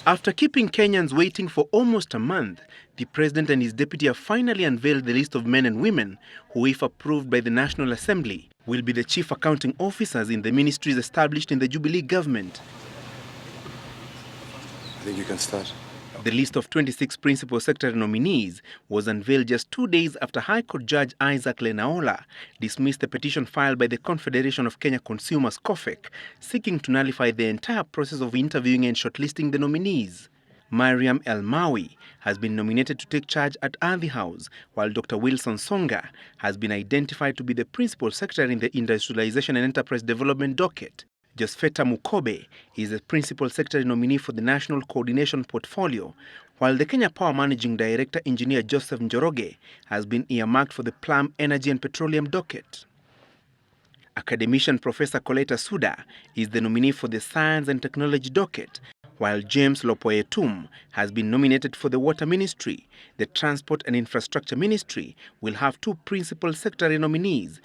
After keeping Kenyans waiting for almost a month, the President and his deputy have finally unveiled the list of men and women who, if approved by the National Assembly, will be the chief accounting officers in the ministries established in the Jubilee government. I think you can start. The list of 26 Principal Secretary nominees was unveiled just 2 days after High Court Judge Isaac Lenaola dismissed the petition filed by the Confederation of Kenya Consumers (COFEC) seeking to nullify the entire process of interviewing and shortlisting the nominees. Mariam El-Mawi has been nominated to take charge at Ardhi House, while Dr. Wilson Songa has been identified to be the Principal Secretary in the Industrialization and Enterprise Development docket. Josfeta Mukobe is the Principal Secretary nominee for the National Coordination Portfolio, while the Kenya Power Managing Director, Engineer Joseph Njoroge, has been earmarked for the Plum Energy and Petroleum docket. Academician Professor Koleta Suda is the nominee for the Science and Technology docket, while James Lopoyetum has been nominated for the Water Ministry. The Transport and Infrastructure Ministry will have 2 Principal Secretary nominees.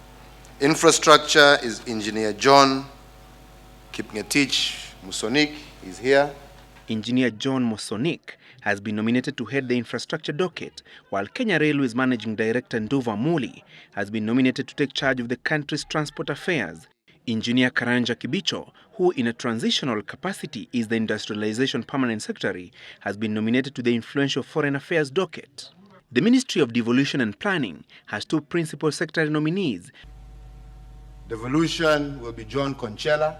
Infrastructure is Engineer John Kipngetich Musonik is here. Engineer John Musonik has been nominated to head the infrastructure docket, while Kenya Railways Managing Director Nduva Muli has been nominated to take charge of the country's transport affairs. Engineer Karanja Kibicho, who in a transitional capacity is the Industrialization Permanent Secretary, has been nominated to the influential Foreign Affairs docket. The Ministry of Devolution and Planning has 2 Principal Secretary nominees. Devolution will be John Conchella.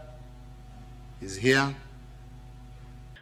Is here.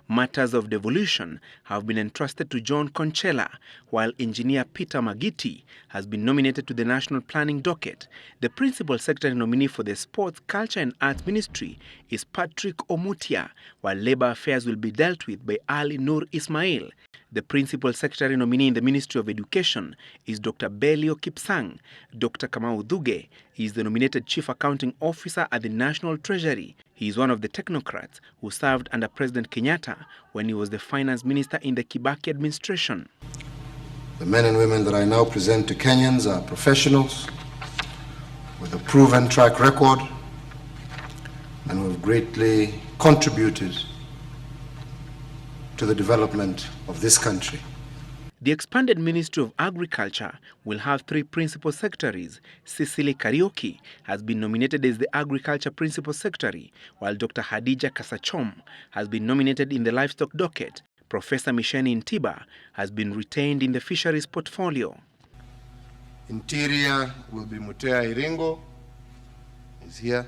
Matters of devolution have been entrusted to John Conchella, while Engineer Peter Magiti has been nominated to the National Planning docket. The Principal Secretary nominee for the Sports, Culture and Arts Ministry is Patrick Omutia, while Labour Affairs will be dealt with by Ali Nur Ismail. The Principal Secretary nominee in the Ministry of Education is Dr. Belio Kipsang. Dr. Kamau Duge is the nominated Chief Accounting Officer at the National Treasury. He is one of the technocrats who served under President Kenyatta when he was the Finance Minister in the Kibaki administration. The men and women that I now present to Kenyans are professionals with a proven track record and who have greatly contributed to the development of this country. The expanded Ministry of Agriculture will have 3 Principal Secretaries. Cecily Kariuki has been nominated as the Agriculture Principal Secretary, while Dr. Hadija Kasachom has been nominated in the Livestock docket. Professor Misheni Ntiba has been retained in the Fisheries portfolio. Interior will be Mutea Iringo. Is here.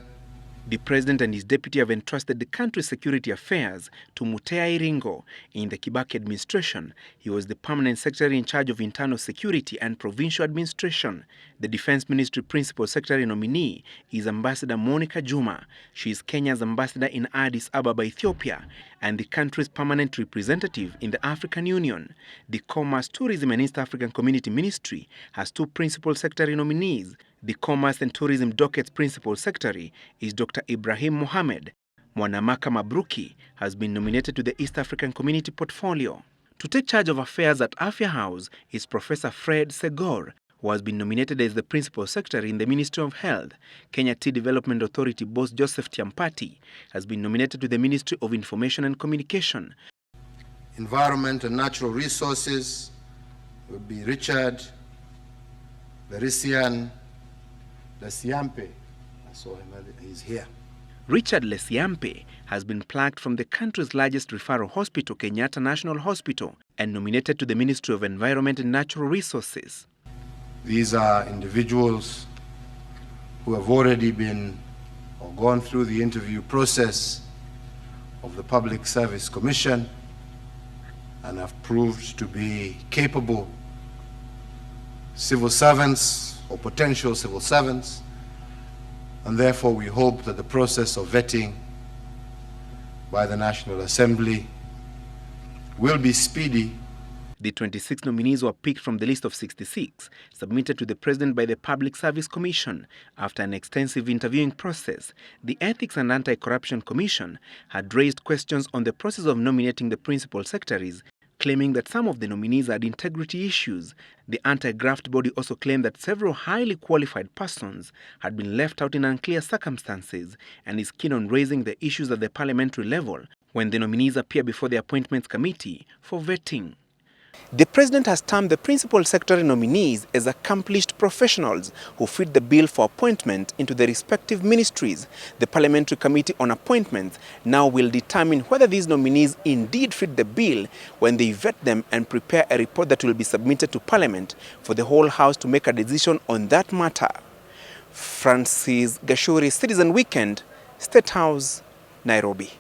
The President and his deputy have entrusted the country's security affairs to Mutea Iringo. In the Kibaki administration, he was the permanent secretary in charge of internal security and provincial administration. The Defense Ministry Principal Secretary nominee is Ambassador Monica Juma. She is Kenya's ambassador in Addis Ababa, Ethiopia, and the country's permanent representative in the African Union. The Commerce, Tourism and East African Community Ministry has 2 Principal Secretary nominees. The Commerce and Tourism docket's Principal Secretary is Dr. Ibrahim Mohamed. Mwanamaka Mabruki has been nominated to the East African Community portfolio. To take charge of affairs at Afya House is Professor Fred Segor, who has been nominated as the Principal Secretary in the Ministry of Health. Kenya Tea Development Authority boss Joseph Tiampati has been nominated to the Ministry of Information and Communication. Environment and Natural Resources will be Richard Lerisian Lesiampe. I saw him, he's here. Richard Lesiampe has been plucked from the country's largest referral hospital, Kenyatta National Hospital, and nominated to the Ministry of Environment and Natural Resources. These are individuals who have already been or gone through the interview process of the Public Service Commission and have proved to be capable civil servants or potential civil servants, and therefore we hope that the process of vetting by the National Assembly will be speedy. The 26 nominees were picked from the list of 66 submitted to the President by the Public Service Commission. After an extensive interviewing process, the Ethics and Anti-Corruption Commission had raised questions on the process of nominating the Principal Secretaries claiming that some of the nominees had integrity issues. The anti-graft body also claimed that several highly qualified persons had been left out in unclear circumstances and is keen on raising the issues at the parliamentary level when the nominees appear before the Appointments Committee for vetting. The President has termed the Principal Secretary nominees as accomplished professionals who fit the bill for appointment into the respective ministries. The Parliamentary Committee on Appointments now will determine whether these nominees indeed fit the bill when they vet them and prepare a report that will be submitted to Parliament for the whole House to make a decision on that matter. Francis Gashuri, Citizen Weekend, State House, Nairobi.